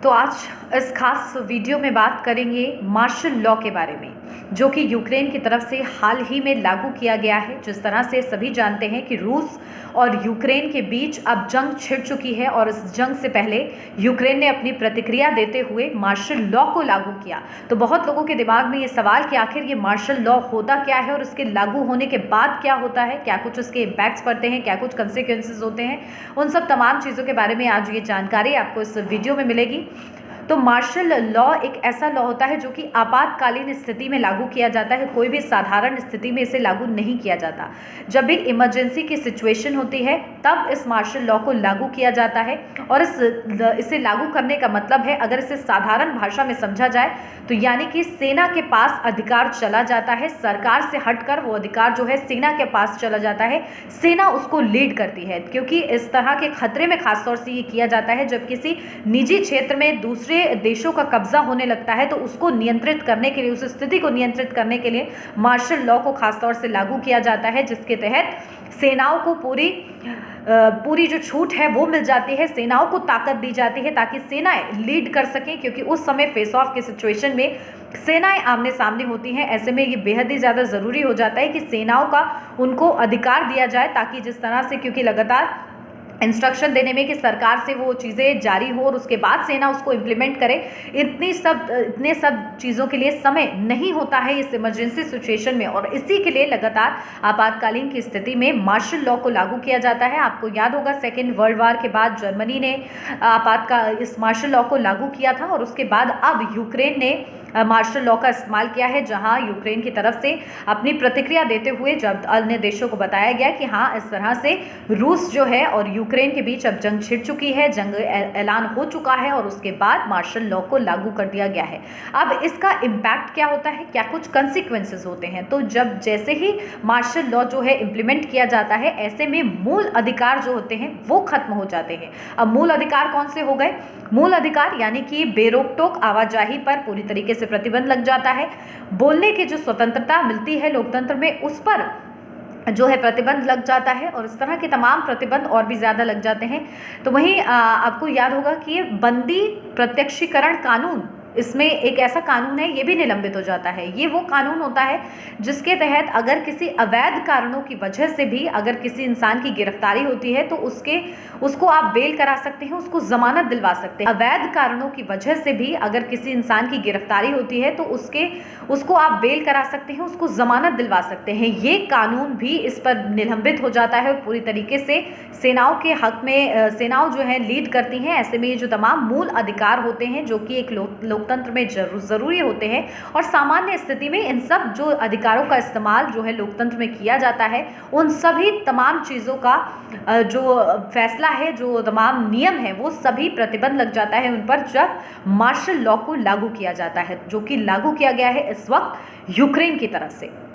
तो आज इस खास वीडियो में बात करेंगे मार्शल लॉ के बारे में, जो कि यूक्रेन की तरफ से हाल ही में लागू किया गया है। जिस तरह से सभी जानते हैं कि रूस और यूक्रेन के बीच अब जंग छिड़ चुकी है और इस जंग से पहले यूक्रेन ने अपनी प्रतिक्रिया देते हुए मार्शल लॉ को लागू किया। तो बहुत लोगों के दिमाग में ये सवाल कि आखिर ये मार्शल लॉ होता क्या है और इसके लागू होने के बाद क्या होता है, क्या कुछ उसके इम्पैक्ट्स पड़ते हैं, क्या कुछ कंसिक्वेंसेस होते हैं, उन सब तमाम चीज़ों के बारे में आज ये जानकारी आपको इस वीडियो में मिलेगी। तो मार्शल लॉ एक ऐसा लॉ होता है जो कि आपातकालीन स्थिति में लागू किया जाता है। कोई भी साधारण स्थिति में इसे लागू नहीं किया जाता। जब भी इमरजेंसी की सिचुएशन होती है तब इस मार्शल लॉ को लागू किया जाता है। और इसे लागू करने का मतलब है, अगर इसे साधारण भाषा में समझा जाए तो यानी कि सेना के पास अधिकार चला जाता है। सरकार से हटकर वो अधिकार जो है सेना के पास चला जाता है। सेना उसको लीड करती है, क्योंकि इस तरह के खतरे में खासतौर से ये किया जाता है जब किसी निजी क्षेत्र में दूसरे देशों का कब्जा होने लगता है, तो उसको नियंत्रित करने के लिए, उस स्थिति को नियंत्रित करने के लिए मार्शल लॉ को खासतौर से लागू किया जाता है, जिसके तहत सेनाओं को पूरी जो छूट है वो मिल जाती है। सेनाओं को ताकत दी जाती है ताकि सेनाएं लीड कर सकें, क्योंकि उस समय फेस ऑफ के सिचुएशन में सेनाएं आमने सामने होती हैं। ऐसे में ये बेहद ही ज़्यादा ज़रूरी हो जाता है कि सेनाओं का उनको अधिकार दिया जाए, ताकि जिस तरह से, क्योंकि लगातार इंस्ट्रक्शन देने में कि सरकार से वो चीज़ें जारी हो और उसके बाद सेना उसको इम्प्लीमेंट करे, इतने सब चीज़ों के लिए समय नहीं होता है इस इमरजेंसी सिचुएशन में। और इसी के लिए लगातार आपातकालीन की स्थिति में मार्शल लॉ को लागू किया जाता है। आपको याद होगा, सेकेंड वर्ल्ड वॉर के बाद जर्मनी ने इस मार्शल लॉ को लागू किया था और उसके बाद अब यूक्रेन ने मार्शल लॉ का इस्तेमाल किया है, जहां यूक्रेन की तरफ से अपनी प्रतिक्रिया देते हुए जब अन्य देशों को बताया गया कि हाँ, इस तरह से रूस जो है और यूक्रेन के बीच अब जंग छिड़ चुकी है, जंग ऐलान हो चुका है और उसके बाद मार्शल लॉ को लागू कर दिया गया है। अब इसका इम्पैक्ट क्या होता है, क्या कुछ कंसिक्वेंसेस होते हैं? तो जब जैसे ही मार्शल लॉ जो है इम्प्लीमेंट किया जाता है, ऐसे में मूल अधिकार जो होते हैं वो खत्म हो जाते हैं। अब मूल अधिकार कौन से हो गए? मूल अधिकार यानी कि बेरोक-टोक आवाजाही पर पूरी तरीके से प्रतिबंध लग जाता है। बोलने की जो स्वतंत्रता मिलती है लोकतंत्र में, उस पर जो है प्रतिबंध लग जाता है और इस तरह के तमाम प्रतिबंध और भी ज़्यादा लग जाते हैं। तो वहीं आपको याद होगा कि ये बंदी प्रत्यक्षीकरण कानून, इसमें एक ऐसा कानून है, ये भी निलंबित हो जाता है। ये वो कानून होता है जिसके तहत अगर किसी अवैध कारणों की वजह से भी अगर किसी इंसान की गिरफ्तारी होती है तो उसको आप बेल करा सकते हैं, उसको जमानत दिलवा सकते हैं। अवैध कारणों की वजह से भी अगर किसी इंसान की गिरफ्तारी होती है तो उसको आप बेल करा सकते हैं, उसको जमानत दिलवा सकते हैं। ये कानून भी इस पर निलंबित हो जाता है और पूरी तरीके से सेनाओं के हक में सेनाओं जो है लीड करती हैं। ऐसे में ये जो तमाम मूल अधिकार होते हैं जो कि एक लोकतंत्र में ज़रूरी होते हैं, और सामान्य स्थिति में इन सब जो अधिकारों का इस्तेमाल जो है लोकतंत्र में किया जाता है, उन सभी तमाम चीज़ों का जो फैसला है, जो तमाम नियम है, वो सभी प्रतिबंध लग जाता है उन पर जब मार्शल लॉ को लागू किया जाता है, जो कि लागू किया गया है इस वक्त यूक्रेन की तरफ से।